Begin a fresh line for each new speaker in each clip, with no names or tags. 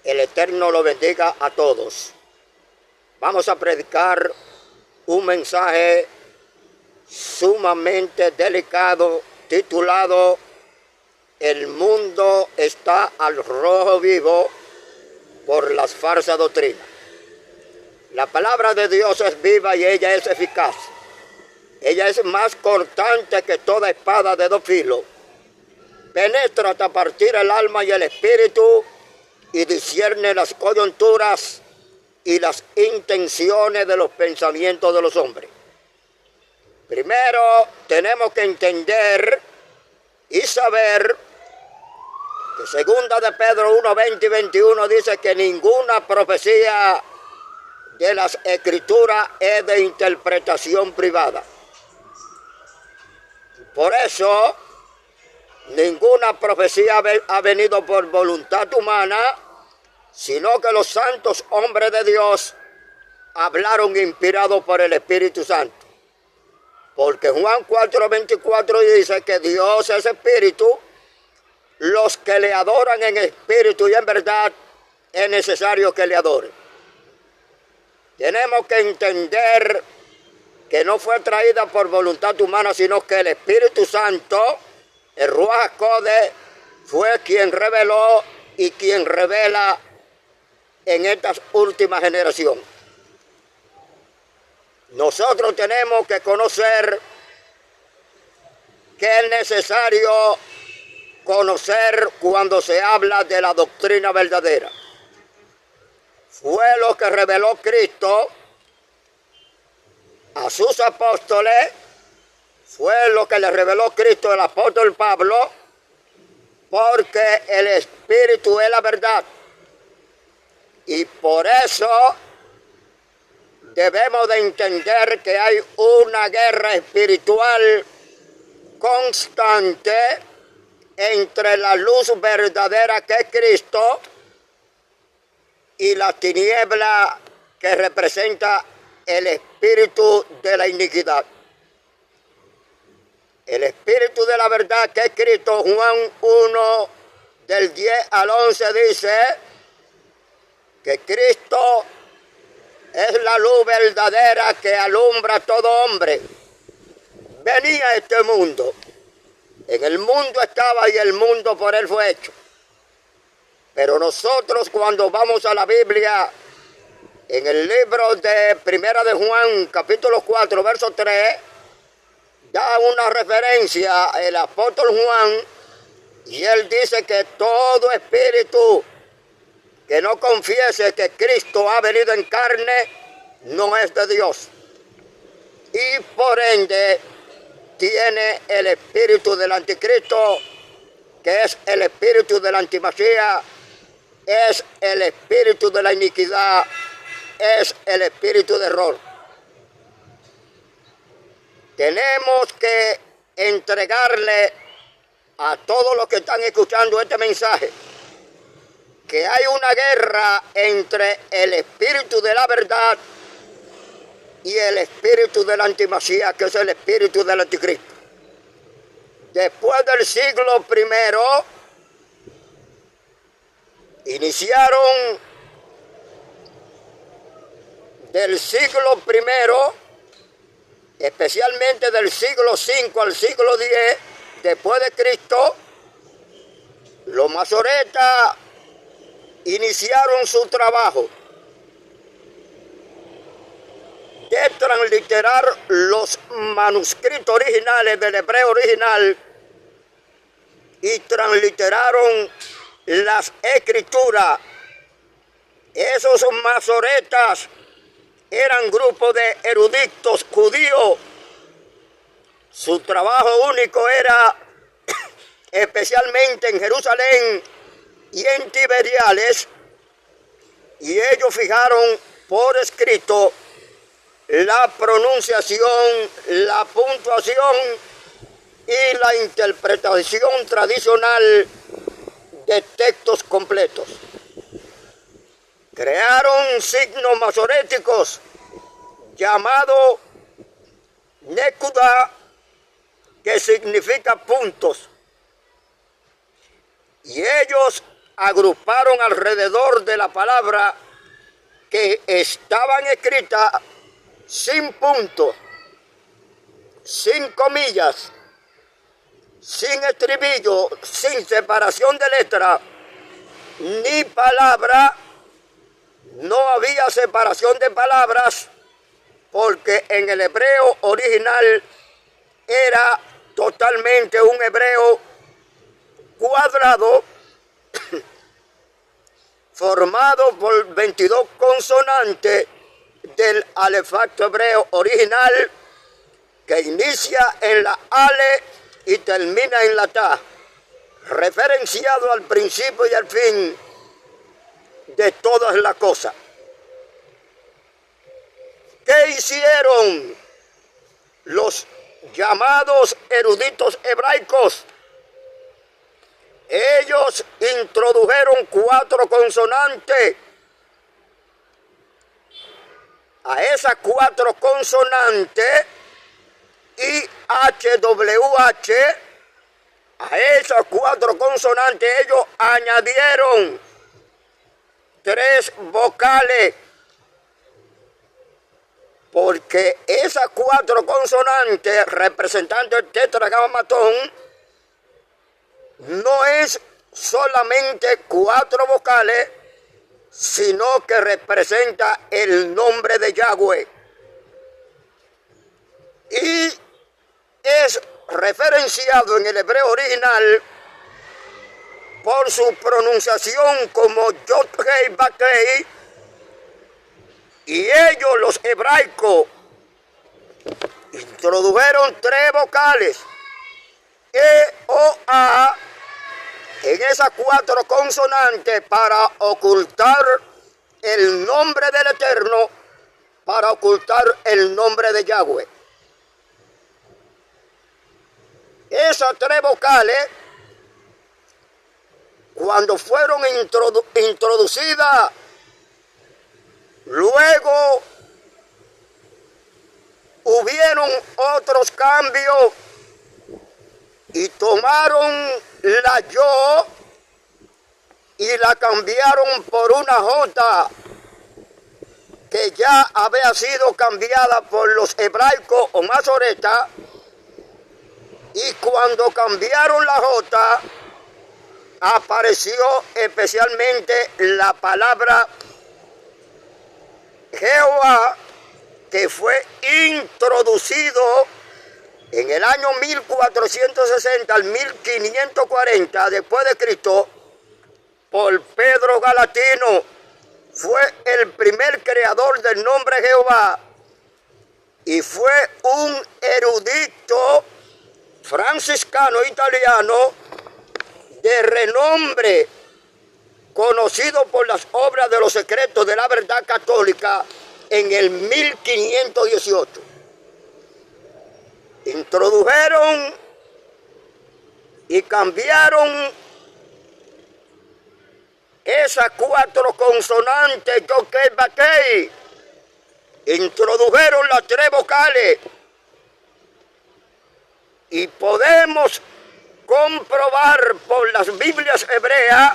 El Eterno lo bendiga a todos. Vamos a predicar un mensaje sumamente delicado titulado El mundo está al rojo vivo por las falsas doctrinas. La palabra de Dios es viva y ella es eficaz. Ella es más cortante que toda espada de dos filos. Penetra hasta partir el alma y el espíritu y discierne las coyunturas y las intenciones de los pensamientos de los hombres. Primero tenemos que entender y saber que segunda de Pedro 1, 20 y 21 dice que ninguna profecía de las escrituras es de interpretación privada. Por eso, ninguna profecía ha venido por voluntad humana, sino que los santos hombres de Dios hablaron inspirados por el Espíritu Santo. Porque Juan 4:24 dice que Dios es espíritu, los que le adoran en espíritu y en verdad es necesario que le adoren. Tenemos que entender que no fue traída por voluntad humana, sino que el Espíritu Santo, el Ruach HaKodesh, fue quien reveló y quien revela en esta última generación. Nosotros tenemos que conocer que es necesario conocer cuando se habla de la doctrina verdadera. Fue lo que reveló Cristo a sus apóstoles, fue lo que le reveló Cristo al apóstol Pablo, porque el Espíritu es la verdad. Y por eso debemos de entender que hay una guerra espiritual constante entre la luz verdadera que es Cristo y la tiniebla que representa el espíritu de la iniquidad. El espíritu de la verdad que es Cristo, Juan 1, del 10 al 11 dice que Cristo es la luz verdadera que alumbra a todo hombre. Venía a este mundo. En el mundo estaba y el mundo por él fue hecho. Pero nosotros cuando vamos a la Biblia, en el libro de Primera de Juan, capítulo 4, verso 3, da una referencia el apóstol Juan y él dice que todo espíritu que no confiese que Cristo ha venido en carne no es de Dios. Y por ende tiene el espíritu del anticristo, que es el espíritu del antimasía, es el espíritu de la iniquidad, es el espíritu de error. Tenemos que entregarle a todos los que están escuchando este mensaje que hay una guerra entre el espíritu de la verdad y el espíritu del antimasía, que es el espíritu del anticristo. Después del siglo I, iniciaron del siglo I, especialmente del siglo V al siglo X, después de Cristo, los masoretas iniciaron su trabajo de transliterar los manuscritos originales del hebreo original y transliteraron las escrituras. Esos masoretas eran grupos de eruditos judíos. Su trabajo único era, especialmente en Jerusalén y en Tiberiades, y ellos fijaron por escrito la pronunciación, la puntuación y la interpretación tradicional de textos completos. Crearon signos masoréticos llamados Nekuda, que significa puntos. Y ellos agruparon alrededor de la palabra que estaban escritas sin punto, sin comillas, sin estribillo, sin separación de letra, ni palabra. No había separación de palabras porque en el hebreo original era totalmente un hebreo cuadrado formado por 22 consonantes del alefato hebreo original que inicia en la ale y termina en la ta, referenciado al principio y al fin de todas las cosas. ¿Qué hicieron los llamados eruditos hebraicos? Ellos introdujeron 4 consonantes. A esas 4 consonantes, IHWH, a esas 4 consonantes ellos añadieron 3 vocales, porque esas 4 consonantes representando el tetragrámatón no es solamente 4 vocales, sino que representa el nombre de Yahweh. Y es referenciado en el hebreo original por su pronunciación como Yod-Hei Bat-Hei, y ellos, los hebraicos, introdujeron 3 vocales, E, O, A, en esas 4 consonantes para ocultar el nombre del Eterno, para ocultar el nombre de Yahweh. Esas 3 vocales, cuando fueron introducidas, luego hubieron otros cambios y tomaron la yo y la cambiaron por una J que ya había sido cambiada por los hebraicos o masoretas, y cuando cambiaron la J apareció especialmente la palabra Jehová, que fue introducido en el año 1460 al 1540 después de Cristo por Pedro Galatino. Fue el primer creador del nombre Jehová y fue un erudito franciscano italiano de renombre, conocido por las obras de los secretos de la verdad católica en el 1518. Introdujeron y cambiaron esas 4 consonantes, Yod-Hei Bat-Hei. Introdujeron las 3 vocales y podemos comprobar por las Biblias hebreas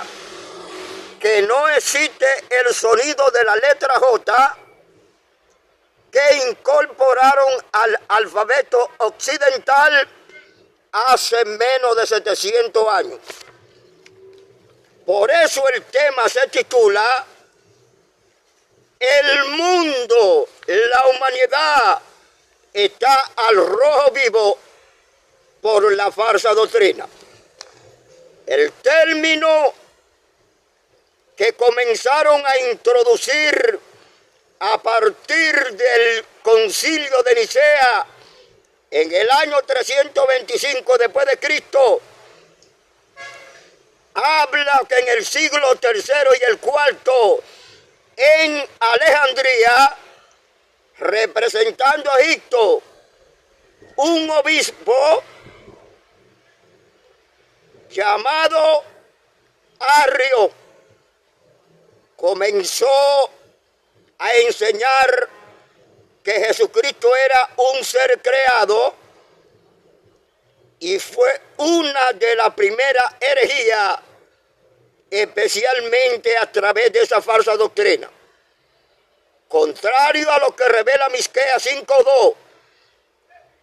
que no existe el sonido de la letra J que incorporaron al alfabeto occidental hace menos de 700 años. Por eso el tema se titula El mundo, la humanidad está al rojo vivo por la falsa doctrina. El término que comenzaron a introducir a partir del Concilio de Nicea en el año 325 después de Cristo, habla que en el siglo III y el IV en Alejandría, representando a Egipto, un obispo llamado Arrio comenzó a enseñar que Jesucristo era un ser creado, y fue una de las primeras herejías especialmente a través de esa falsa doctrina. Contrario a lo que revela Miqueas 5:2,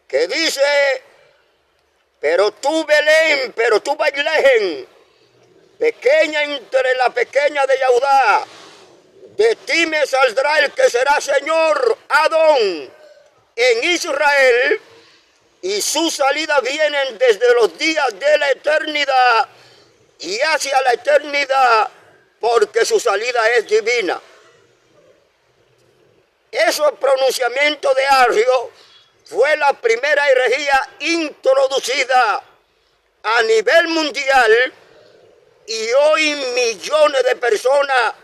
que dice: pero tú, Belén, pero tú, Bethlehem, pequeña entre la pequeña de Judá, de ti me saldrá el que será Señor, Adón, en Israel, y sus salidas vienen desde los días de la eternidad y hacia la eternidad, porque su salida es divina. Esos pronunciamientos de Arrio fue la primera herejía introducida a nivel mundial, y hoy millones de personas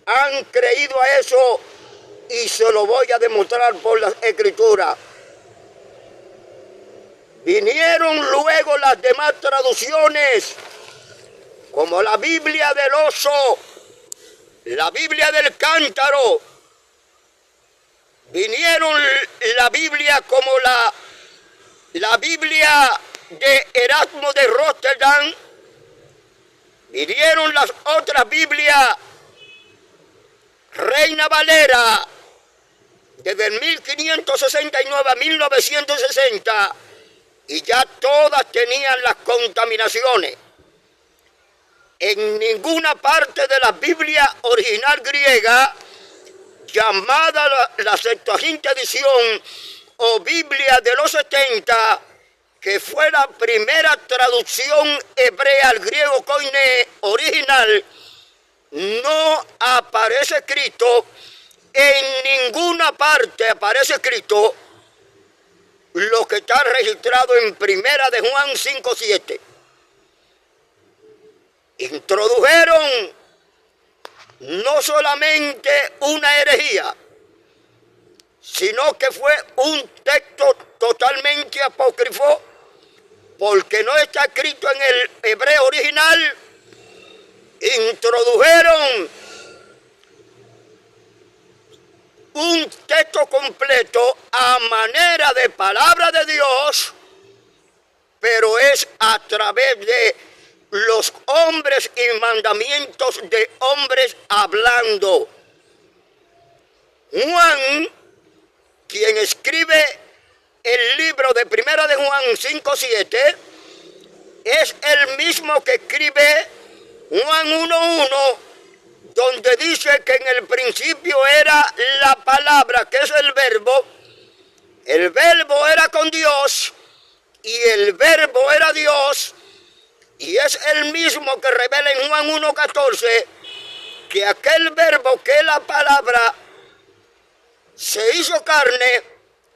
han creído a eso, y se lo voy a demostrar por las escrituras. Vinieron luego las demás traducciones, como la Biblia del oso, la Biblia del cántaro. Vinieron la Biblia como la Biblia de Erasmo de Rotterdam. Vinieron las otras Biblias, Reina Valera, desde el 1569 a 1960, y ya todas tenían las contaminaciones. En ninguna parte de la Biblia original griega, llamada la Septuaginta edición o Biblia de los 70, que fue la primera traducción hebrea al griego koiné original, no aparece escrito, en ninguna parte aparece escrito lo que está registrado en Primera de Juan 5:7. Introdujeron no solamente una herejía, sino que fue un texto totalmente apócrifo, porque no está escrito en el hebreo original. Introdujeron un texto completo a manera de palabra de Dios, pero es a través de los hombres y mandamientos de hombres hablando. Juan, quien escribe el libro de Primera de Juan 5:7, es el mismo que escribe Juan 1:1, donde dice que en el principio era la palabra, que es el verbo era con Dios, y el verbo era Dios, y es el mismo que revela en Juan 1:14, que aquel verbo, que es la palabra, se hizo carne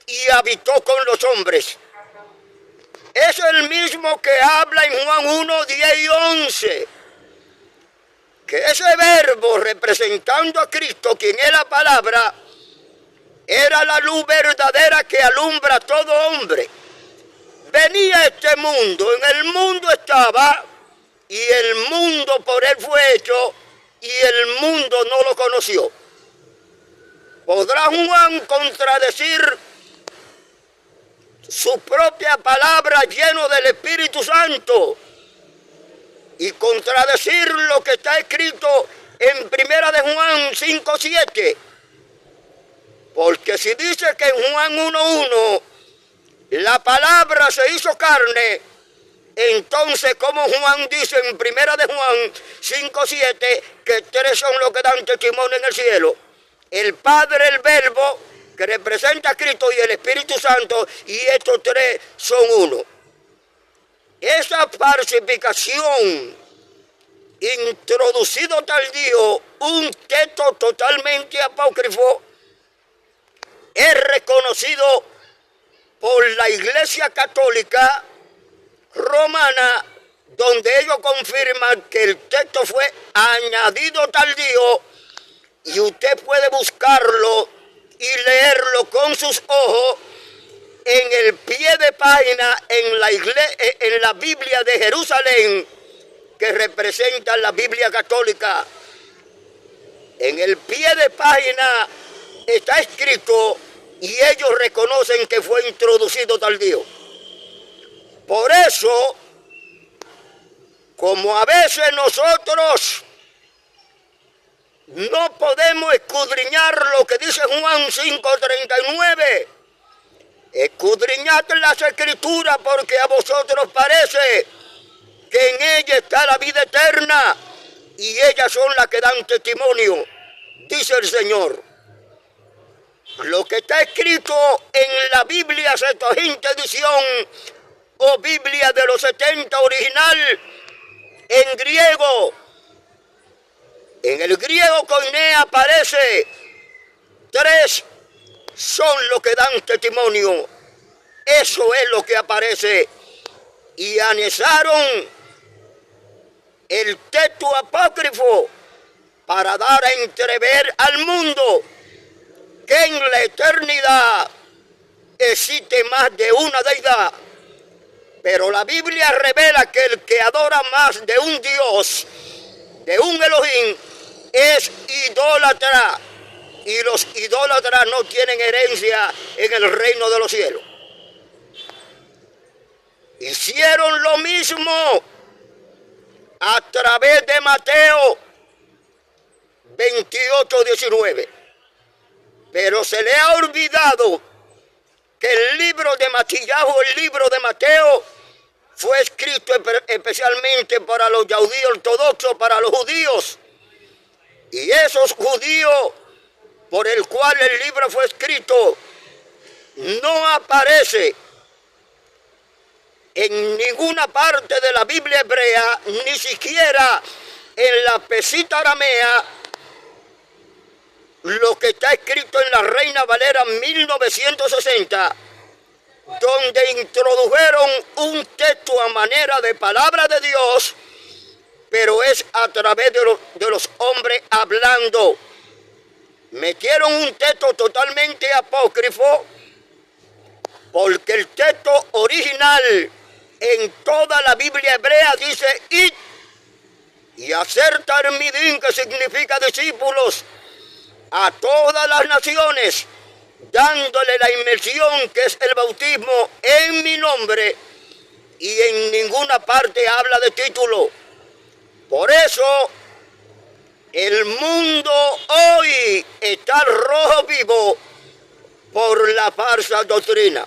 y habitó con los hombres. Es el mismo que habla en Juan 1:10 y 11, que ese verbo, representando a Cristo, quien es la palabra, era la luz verdadera que alumbra a todo hombre. Venía a este mundo, en el mundo estaba, y el mundo por él fue hecho, y el mundo no lo conoció. ¿Podrá Juan contradecir su propia palabra lleno del Espíritu Santo y contradecir lo que está escrito en Primera de Juan 5:7? Porque si dice que en Juan 1:1 la palabra se hizo carne, entonces como Juan dice en Primera de Juan 5:7 que tres son los que dan testimonio en el cielo: el Padre, el Verbo, que representa a Cristo, y el Espíritu Santo, y estos tres son uno. Esa falsificación, introducido tardío, un texto totalmente apócrifo, es reconocido por la Iglesia Católica Romana, donde ellos confirman que el texto fue añadido tardío, y usted puede buscarlo y leerlo con sus ojos en el pie de página en la Biblia de Jerusalén, que representa la Biblia católica. En el pie de página está escrito, y ellos reconocen que fue introducido tardío. Por eso Como a veces nosotros no podemos escudriñar lo que dice Juan 5:39. Escudriñad las Escrituras porque a vosotros parece que en ella está la vida eterna y ellas son las que dan testimonio, dice el Señor. Lo que está escrito en la Biblia Septuaginta edición o Biblia de los 70 original en griego. En el griego koiné aparece 3 son los que dan testimonio. Eso es lo que aparece. Y anexaron el texto apócrifo para dar a entrever al mundo que en la eternidad existe más de una deidad. Pero la Biblia revela que el que adora más de un Dios, de un Elohim, es idólatra. Y los idólatras no tienen herencia en el reino de los cielos. Hicieron lo mismo a través de Mateo 28:19. Pero se le ha olvidado que el libro de Matías, el libro de Mateo, fue escrito especialmente para los judíos ortodoxos, para los judíos. Y esos judíos por el cual el libro fue escrito no aparece en ninguna parte de la Biblia hebrea, ni siquiera en la pesita aramea, lo que está escrito en la Reina Valera 1960, donde introdujeron un texto a manera de palabra de Dios, pero es a través de los hombres hablando. Metieron un texto totalmente apócrifo, porque el texto original en toda la Biblia hebrea dice id y hacer talmidim, que significa discípulos, a todas las naciones, dándole la inmersión que es el bautismo en mi nombre, y en ninguna parte habla de título. Por eso el mundo hoy está rojo vivo por la falsa doctrina.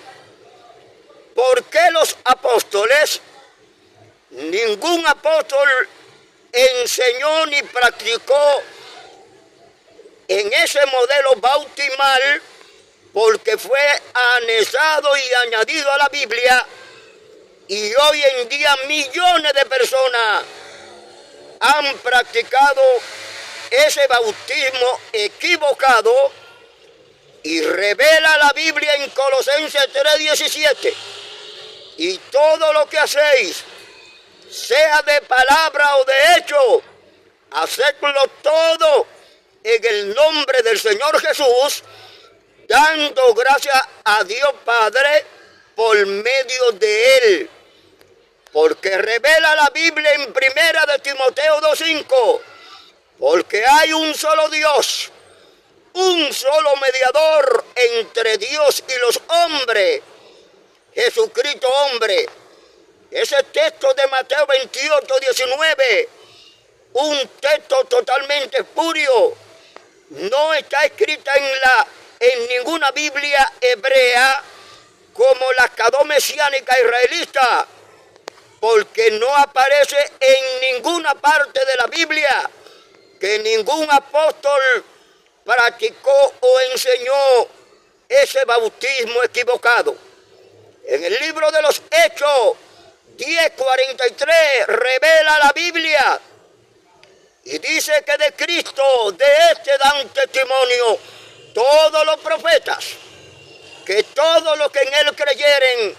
¿Por qué los apóstoles? Ningún apóstol enseñó ni practicó en ese modelo bautismal, porque fue anexado y añadido a la Biblia, y hoy en día millones de personas han practicado ese bautismo equivocado, y revela la Biblia en Colosenses 3:17, y todo lo que hacéis, sea de palabra o de hecho, hacedlo todo en el nombre del Señor Jesús, dando gracias a Dios Padre por medio de Él. Porque revela la Biblia en 1 de Timoteo 2:5, porque hay un solo Dios, un solo mediador entre Dios y los hombres, Jesucristo hombre. Ese texto de Mateo 28:19, un texto totalmente espurio, no está escrita en ninguna Biblia hebrea como la Cadó Mesiánica israelita, porque no aparece en ninguna parte de la Biblia que ningún apóstol practicó o enseñó ese bautismo equivocado. En el libro de los Hechos 10:43 revela la Biblia y dice que de Cristo, de este dan testimonio todos los profetas, que todos los que en él creyeren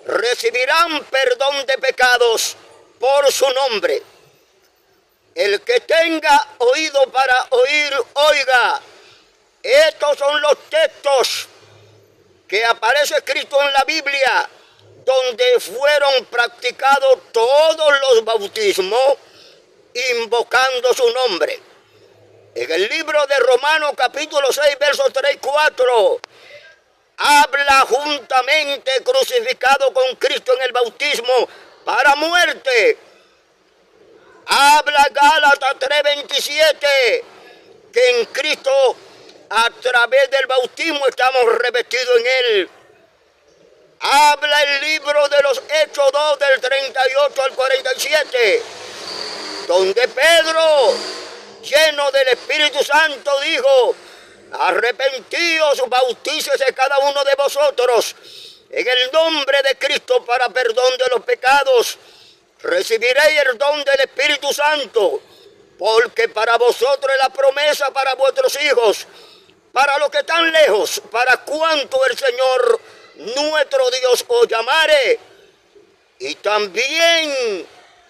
recibirán perdón de pecados por su nombre. El que tenga oído para oír, oiga. Estos son los textos que aparece escrito en la Biblia, donde fueron practicados todos los bautismos, invocando su nombre. En el libro de Romanos capítulo 6, versos 3 y 4, habla juntamente crucificado con Cristo en el bautismo para muerte, Habla Gálatas 3:27, que en Cristo a través del bautismo estamos revestidos en Él. Habla el libro de los Hechos 2 del 38 al 47, donde Pedro, lleno del Espíritu Santo, dijo: arrepentíos, bautícese cada uno de vosotros en el nombre de Cristo para perdón de los pecados. Recibiréis el don del Espíritu Santo, porque para vosotros es la promesa para vuestros hijos, para los que están lejos, para cuanto el Señor nuestro Dios os llamare. Y también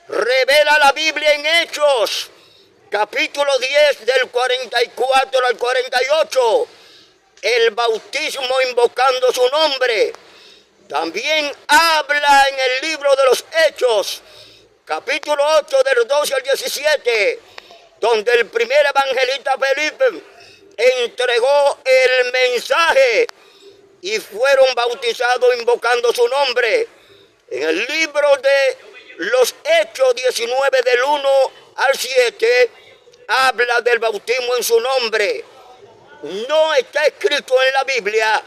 revela la Biblia en Hechos, capítulo 10 del 44 al 48, el bautismo invocando su nombre. También habla en el libro de los Hechos, capítulo 8 del 12 al 17, donde el primer evangelista Felipe entregó el mensaje y fueron bautizados invocando su nombre. En el libro de los Hechos 19 del 1 al 7 habla del bautismo en su nombre. No está escrito en la Biblia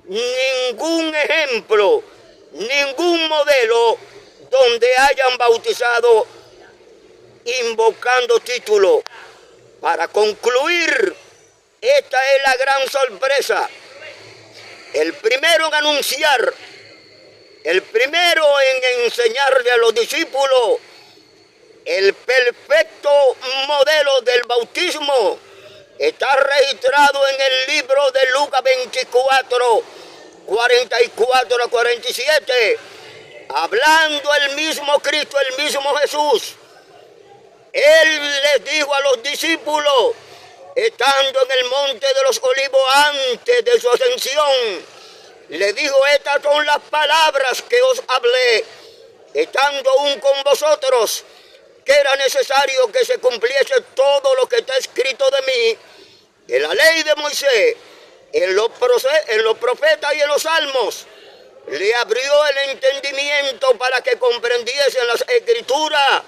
ningún ejemplo, ningún modelo donde hayan bautizado invocando título. Para concluir, esta es la gran sorpresa. El primero en anunciar, el primero en enseñarle a los discípulos el perfecto modelo del bautismo está registrado en el libro de Lucas 24, 44 a 47, hablando el mismo Cristo, el mismo Jesús. Él les dijo a los discípulos, estando en el monte de los olivos antes de su ascensión, le dijo: estas son las palabras que os hablé, estando aún con vosotros, que era necesario que se cumpliese todo lo que está escrito de mí en la ley de Moisés, en los profetas y en los salmos. Le abrió el entendimiento para que comprendiesen las escrituras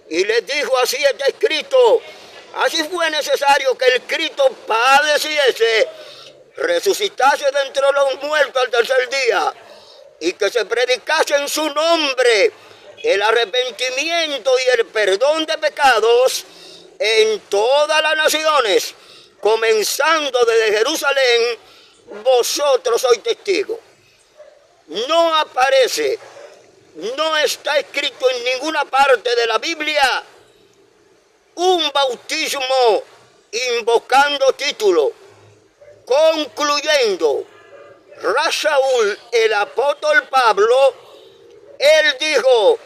y les dijo: así está escrito. Así fue necesario que el Cristo padeciese, resucitase de entre los muertos al tercer día, y que se predicase en su nombre el arrepentimiento y el perdón de pecados en todas las naciones, comenzando desde Jerusalén. Vosotros sois testigos. No aparece, no está escrito en ninguna parte de la Biblia un bautismo invocando título. Concluyendo, Rasaúl, el apóstol Pablo, él dijo: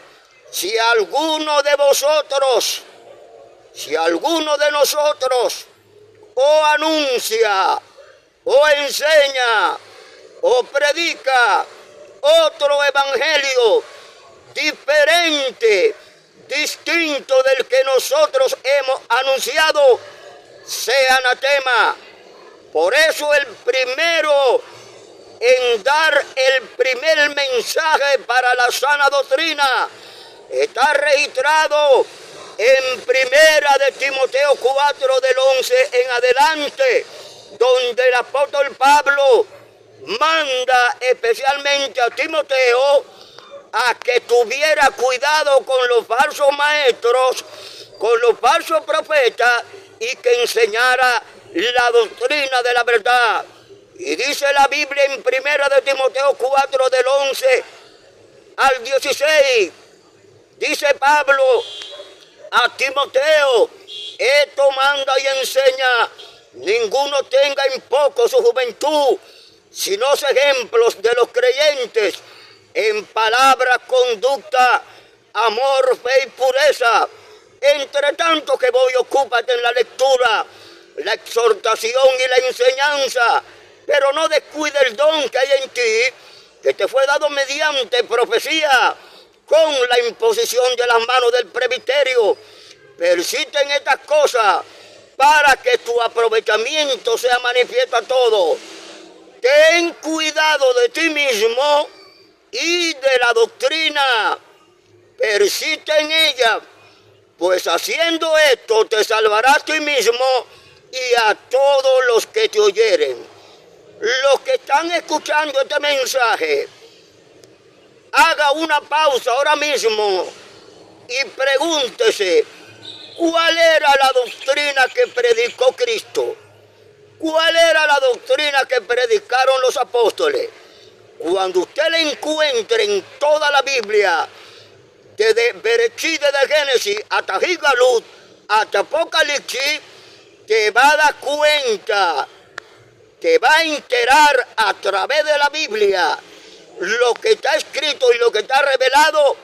si alguno de vosotros, si alguno de nosotros o anuncia, o enseña, o predica otro evangelio diferente, distinto del que nosotros hemos anunciado, sea anatema. Por eso el primero en dar el primer mensaje para la sana doctrina está registrado en primera de Timoteo 4 del 11 en adelante, donde el apóstol Pablo manda especialmente a Timoteo a que tuviera cuidado con los falsos maestros, con los falsos profetas, y que enseñara la doctrina de la verdad. Y dice la Biblia en primera de Timoteo 4 del 11 al 16, dice Pablo a Timoteo: esto manda y enseña, ninguno tenga en poco su juventud, sino ejemplos de los creyentes en palabra, conducta, amor, fe y pureza. Entre tanto que voy, ocúpate en la lectura, la exhortación y la enseñanza, pero no descuide el don que hay en ti, que te fue dado mediante profecía, con la imposición de las manos del presbiterio. Persiste en estas cosas, para que tu aprovechamiento sea manifiesto a todos. Ten cuidado de ti mismo y de la doctrina, persiste en ella, Pues haciendo esto te salvarás a ti mismo y a todos los que te oyeren. Los que están escuchando este mensaje, haga una pausa ahora mismo y pregúntese, ¿cuál era la doctrina que predicó Cristo? ¿Cuál era la doctrina que predicaron los apóstoles? Cuando usted la encuentre en toda la Biblia, desde Bereshit, de Génesis hasta Gigalut, hasta Apocalipsis, te va a dar cuenta, te va a enterar a través de la Biblia lo que está escrito y lo que está revelado,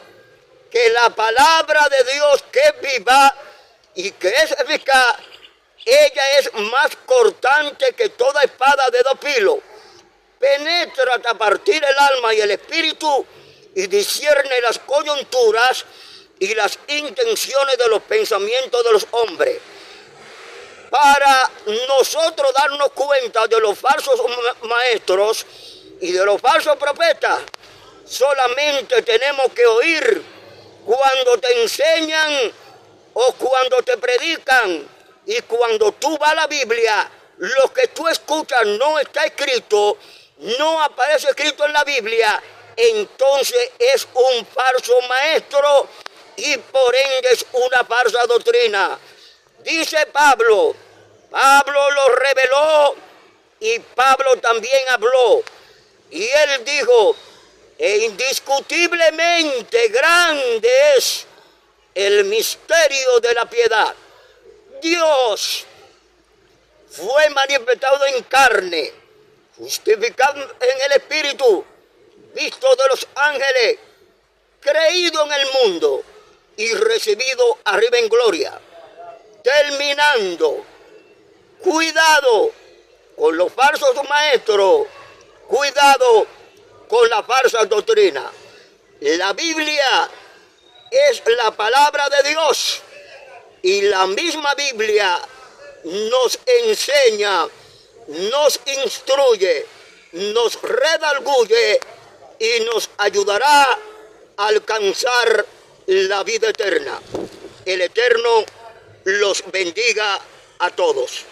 que la palabra de Dios, que es viva y que es eficaz, ella es más cortante que toda espada de dos filos. Penetra hasta partir el alma y el espíritu y discierne las coyunturas y las intenciones de los pensamientos de los hombres. Para nosotros darnos cuenta de los falsos maestros y de los falsos profetas, solamente tenemos que oír cuando te enseñan o cuando te predican. Y cuando tú vas a la Biblia, lo que tú escuchas no está escrito, no aparece escrito en la Biblia, entonces es un falso maestro y por ende es una falsa doctrina. Dice Pablo, Pablo lo reveló y Pablo también habló. Y él dijo, e indiscutiblemente grande es el misterio de la piedad. Dios fue manifestado en carne, justificado en el Espíritu, visto de los ángeles, creído en el mundo y recibido arriba en gloria. Terminando, cuidado con los falsos maestros, cuidado con la falsa doctrina. La Biblia es la palabra de Dios. Y la misma Biblia nos enseña, nos instruye, nos redarguye y nos ayudará a alcanzar la vida eterna. El Eterno los bendiga a todos.